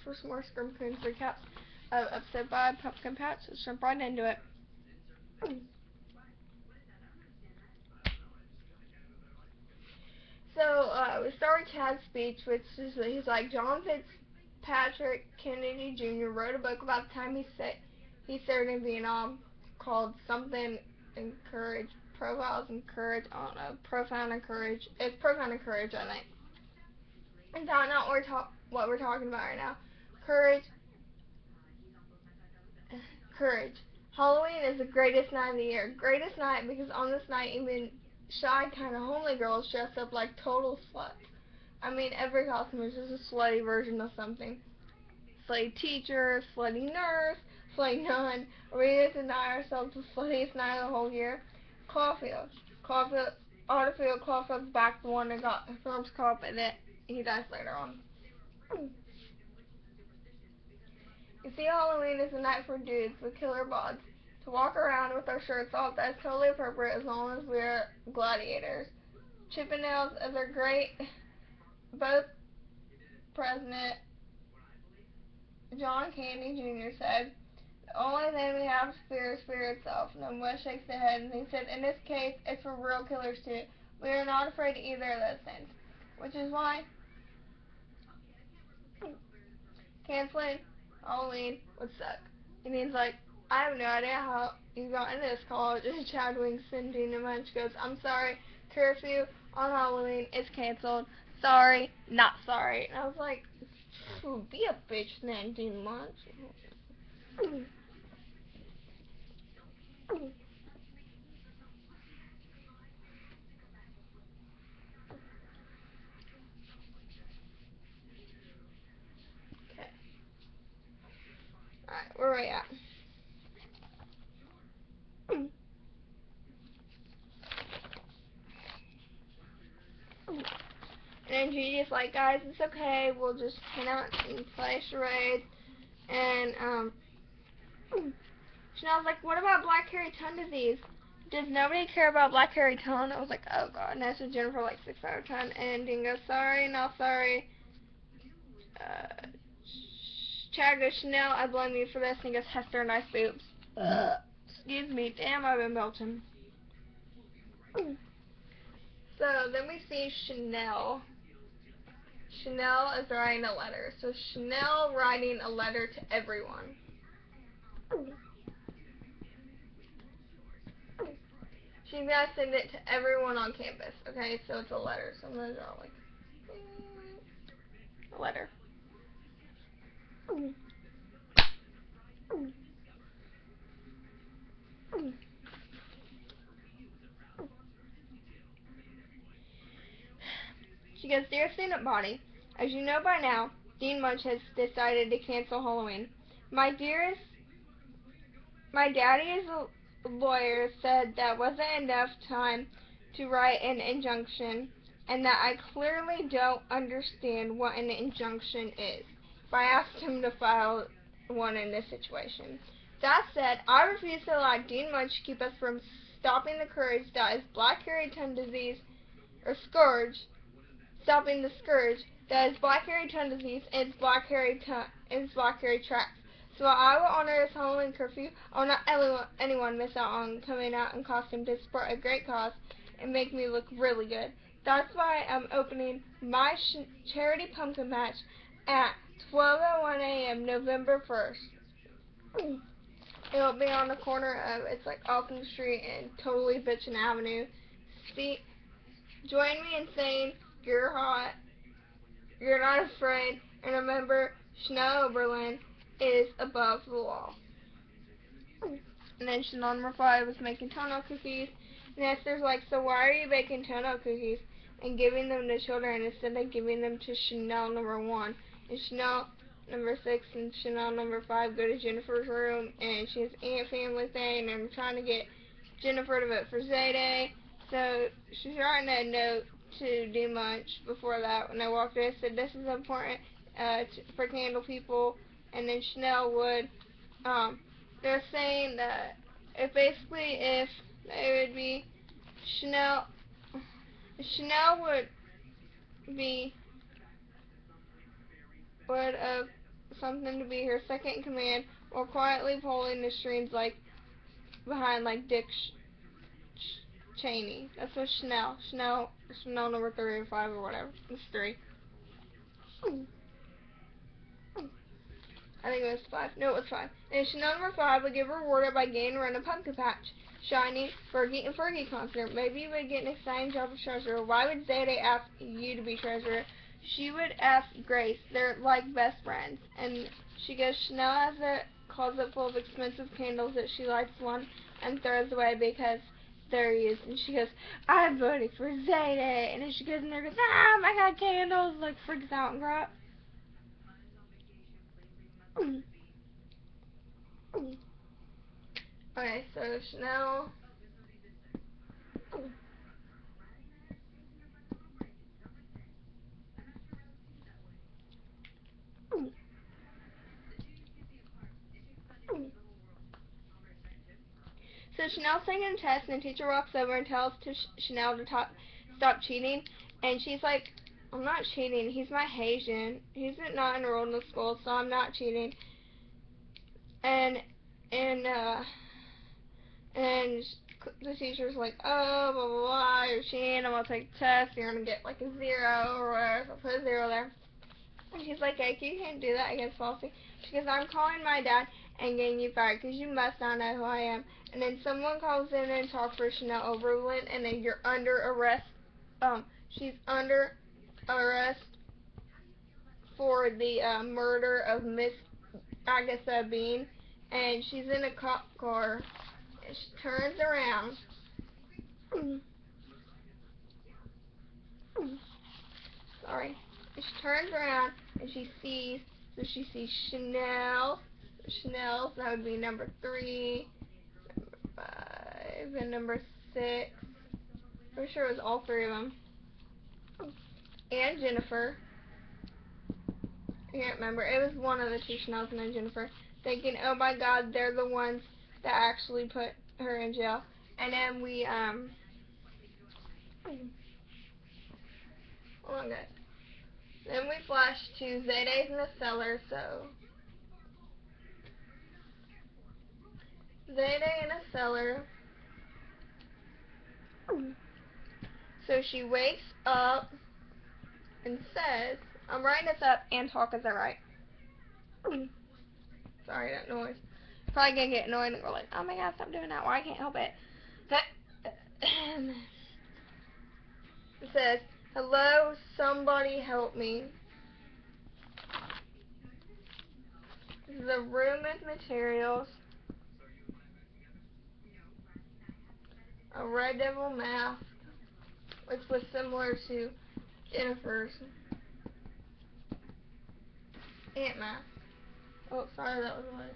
for some more Scream Queens recaps of episode 5, Pumpkin Patch. Let's jump right into it. So, we start with Chad's speech, which is, he's like, John Fitzpatrick Kennedy Jr. wrote a book about the time he served in Vietnam called something Encourage, Profiles in Courage, I don't know, Profound in Courage. It's Profound in Courage, I think. And that's not what we're talking about right now. Courage. Halloween is the greatest night of the year. Greatest night because on this night even shy kind of homely girls dress up like total sluts. I mean, every costume is just a slutty version of something. Slutty teacher, slutty nurse, slutty nun. We need to deny ourselves the sluttiest night of the whole year. Caulfield. Autofield Caulfield's back, the one that got Philip's cop, and then he dies later on. You see, Halloween is the night for dudes with killer bods to walk around with our shirts off. That's totally appropriate as long as we're gladiators. Chippendales are great. Both President John Candy Jr. said, the only thing we have to fear is fear itself. And then West shakes his head and he said, in this case, it's for real killers too. We are not afraid of either of those things. Which is why canceling Halloween would suck. And he's like, I have no idea how you got into this college. And Chad winks and Dina Munch goes, I'm sorry, curfew on Halloween is canceled. Sorry, not sorry. And I was like, be a bitch then, Dina Munch. Okay. Alright, where are we at? And Gigi's like, guys, it's okay, we'll just hang out and play charades. And, Chanel's like, what about black hairy tongue disease? Does nobody care about black hairy tongue? I was like, oh god. And that's what Jennifer like 6 out of 10. And Dean goes, sorry, not sorry. Chad goes, Chanel, I blame you for this. And he goes, Hester, nice boobs. Excuse me, damn, I've been melting. So then we see Chanel. Chanel is writing a letter. So Chanel writing a letter to everyone. She's gonna send it to everyone on campus. Okay, so it's a letter. So I'm gonna draw like a letter. She goes, Dear Student Body, as you know by now, Dean Munch has decided to cancel Halloween. My daddy is a lawyer, said that wasn't enough time to write an injunction, and that I clearly don't understand what an injunction is. But I asked him to file one in this situation. That said, I refuse to allow Dean Munch to keep us from stopping the courage that is black hairy tongue disease, or scourge, stopping the scourge that is black hairy tongue disease and its black hairy tracks. So I will honor this Halloween curfew. I will not anyone miss out on coming out in costume to support a great cause and make me look really good. That's why I'm opening my charity pumpkin patch at 12:01 a.m. November 1st. It'll be on the corner of, it's like Alton Street and Totally Bitchin' Avenue. See, join me in saying you're hot, you're not afraid, and remember, Chanel Oberlin is above the law. And then Chanel number 5 was making toenail cookies. And Esther's like, so why are you baking toenail cookies and giving them to children instead of giving them to Chanel number 1? And Chanel number 6 and Chanel number 5 go to Jennifer's room, and she has Aunt Family thing, and I'm trying to get Jennifer to vote for Zayday. So she's writing a note to Dean Munch before that. When I walked in, I said, this is important for Candle people. And then Chanel would, they're saying that if they would be, Chanel would have something to be her second in command, while quietly pulling the strings like behind like Dick Cheney. That's what Chanel number 3 or 5 or whatever. It's 3. I think it was 5. No, it was 5. And Chanel number 5 would get rewarded by getting to run a pumpkin patch, Shiny, Fergie, and Fergie concert. Maybe you would get an exciting job as treasurer. Why would Zayday ask you to be treasurer? She would ask Grace. They're like best friends. And she goes, Chanel has a closet full of expensive candles that she lights one and throws away because they're used. And she goes, I'm voting for Zayday. And then she goes in there and goes, ah, my God, candles. Like, freaks out and crap. Okay, so Chanel. So Chanel's taking a test, and the teacher walks over and tells Chanel to stop cheating. And she's like, I'm not cheating. He's my Haitian. He's not enrolled in the school, so I'm not cheating. And and uh, and the teacher's like, oh, blah, blah, blah, you're cheating. I'm going to take the test. You're going to get like a 0 or whatever. So I put a 0 there. And she's like, hey, you can't do that against policy. She goes, I'm calling my dad and getting you fired because you must not know who I am. And then someone calls in and talks for Chanel Overland, and then you're under arrest. She's under arrest for the murder of Miss Agatha Bean, and she's in a cop car. And she turns around. Sorry. And she turns around and she sees Chanel. Chanel's, that would be number 3, number 5, and number 6. Pretty sure it was all 3 of them. And Jennifer. I can't remember. It was one of the 2 Chanels and then Jennifer. Thinking, oh my God, they're the ones that actually put her in jail. And then we, hold on guys. Then we flash to Zayday's in the cellar, so Zayday in a cellar. So she wakes up and says, I'm writing this up and talk as I write. Sorry, that noise. Probably gonna get annoyed and go like, oh my God, stop doing that. Why I can't help it. It says, hello, somebody help me. This is a room with materials. A Red Devil mask, which was similar to Jennifer's ant mask. Oh, sorry, that was one.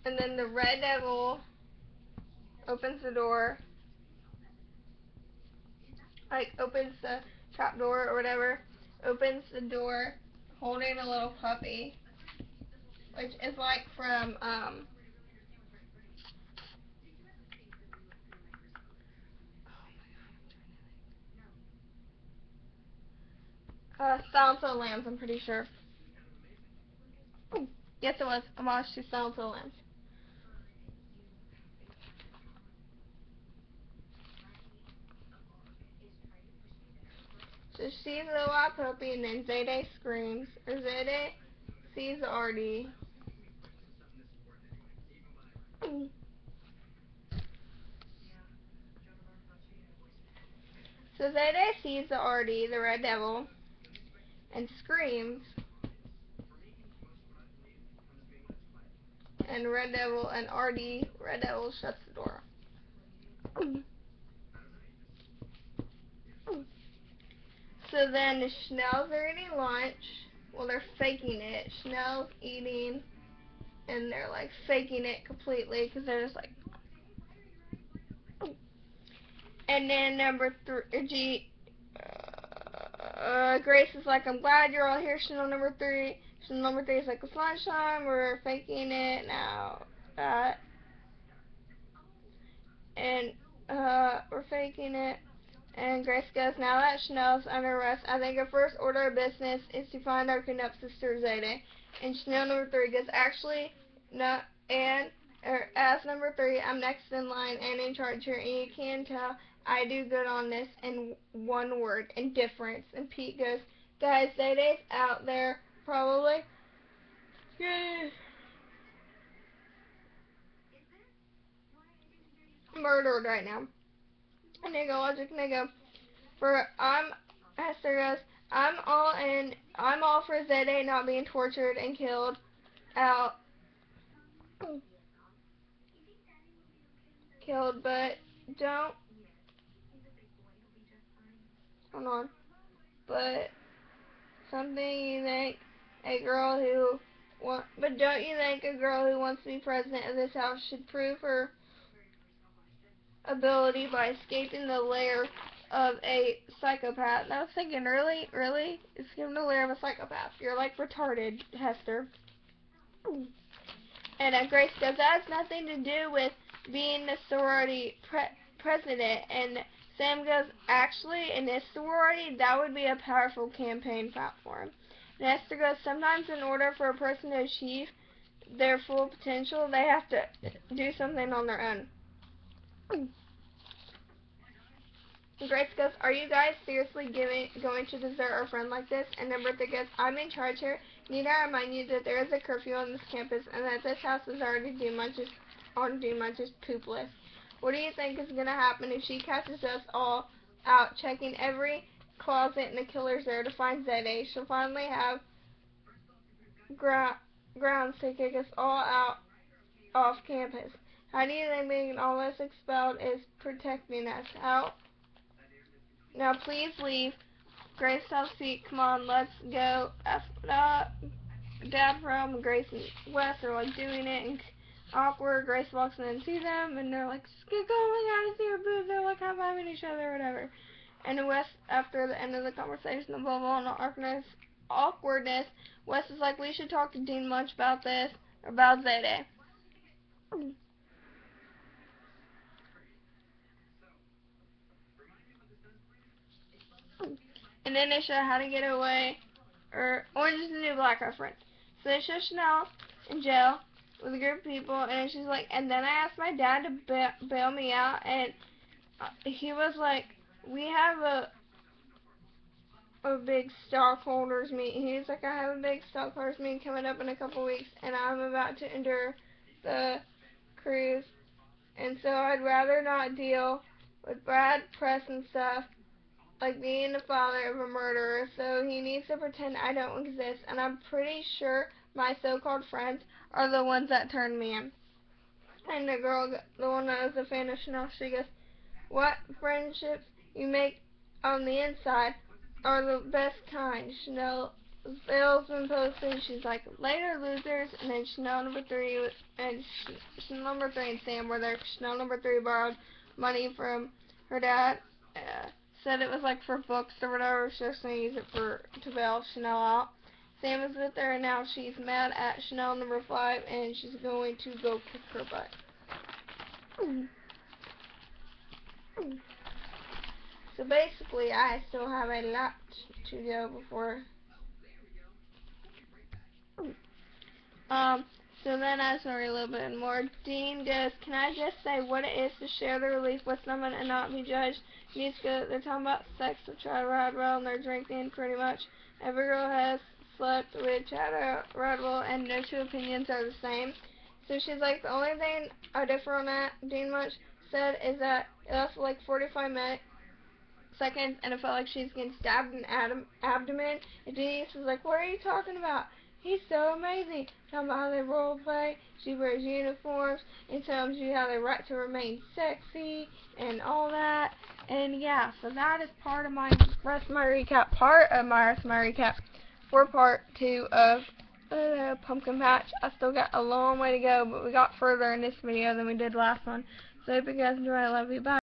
And then the Red Devil opens the door, like opens the trap door or whatever, opens the door holding a little puppy, which is like from Silence of the Lambs, I'm pretty sure. Yes, it was. Homage to Silence of the Lambs. So she sees the white puppy, and then Zayday screams, or Zayday sees Artie. So Zayday sees the Artie, the Red Devil, and screams. And Red Devil and Artie, Red Devil shuts the door. So then Chanel's are eating lunch. Well, they're faking it. Chanel's eating, and they're like faking it completely because they're just like. And then number 3, Grace is like, I'm glad you're all here, Chanel number 3. Chanel number 3 is like, it's lunchtime, we're faking it now. And we're faking it. And Grace goes, now that Chanel's under arrest, I think our first order of business is to find our kidnapped sister, Zayday. And Chanel number 3 goes, actually, no, and as number 3, I'm next in line and in charge here, and you can tell I do good on this in one word, indifference. And Pete goes, guys, Zayday's out there, probably. Murdered right now. And they go, logic, and they go, Hester goes, I'm all for Zayday not being tortured and killed out, but don't, hold on, but something you think a girl who, but don't you think a girl who wants to be president of this house should prove her ability by escaping the lair of a psychopath? And I was thinking, really? Escaping the lair of a psychopath? You're like retarded, Hester. And Grace goes, that has nothing to do with being the sorority president. And Sam goes, actually, in this sorority, that would be a powerful campaign platform. And Hester goes, sometimes in order for a person to achieve their full potential, they have to do something on their own. And Grace goes, are you guys seriously going to desert our friend like this? And number 3 goes, I'm in charge here. Need I remind you that there is a curfew on this campus and that this house is already on Do Munch's poop list. What do you think is going to happen if she catches us all out checking every closet in the killer's there to find Zayday? She'll finally have grounds to kick us all out off campus. How do you think being almost expelled is protecting us? How? Now please leave. Grace tells Pete, come on, let's go. Dad, Rome, Grace, and Wes are like doing it, and awkward. Grace walks in and sees them, and they're like, just get going out of here, boo. They're like high-fiving each other or whatever. And Wes, after the end of the conversation, the blah blah and awkwardness, Wes is like, we should talk to Dean Munch about this, about Zayday. And then they show how to get away, or Orange is the New Black reference. So they show Chanel in jail with a group of people, and she's like, and then I asked my dad to bail me out, and he was like, we have a big stockholders meeting. He's like, I have a big stockholders meeting coming up in a couple weeks, and I'm about to endure the cruise, and so I'd rather not deal with bad press and stuff, like being the father of a murderer, so he needs to pretend I don't exist, and I'm pretty sure my so-called friends are the ones that turned me in. And the girl, the one that was a fan of Chanel, she goes, what friendships you make on the inside are the best kind. Chanel Bill's been posted, she's like, later losers, and then Chanel number 3 and Sam were there. Chanel number 3 borrowed money from her dad, said it was like for books or whatever, she was going to use it to bail Chanel out. Sam is with her, and now she's mad at Chanel number 5, and she's going to go kick her butt. So basically, I still have a lot to go before. So then I sorry a little bit more. Dean goes, can I just say what it is to share the relief with someone and not be judged? They're talking about sex with Chad Radwell, and they're drinking pretty much. Every girl has slept with Chad Radwell, and no two opinions are the same. So she's like, the only thing I differ on that, Dean Munch said, is that it lasted like 45 seconds, and it felt like she's getting stabbed in the abdomen. And Denise was like, what are you talking about? He's so amazing. Talking about how they role play, she wears uniforms, and tells you how they right to remain sexy, and all that. And yeah, so that is part of my rest of my recap for part 2 of Pumpkin Patch. I still got a long way to go, but we got further in this video than we did last one. So I hope you guys enjoy. I love you. Bye.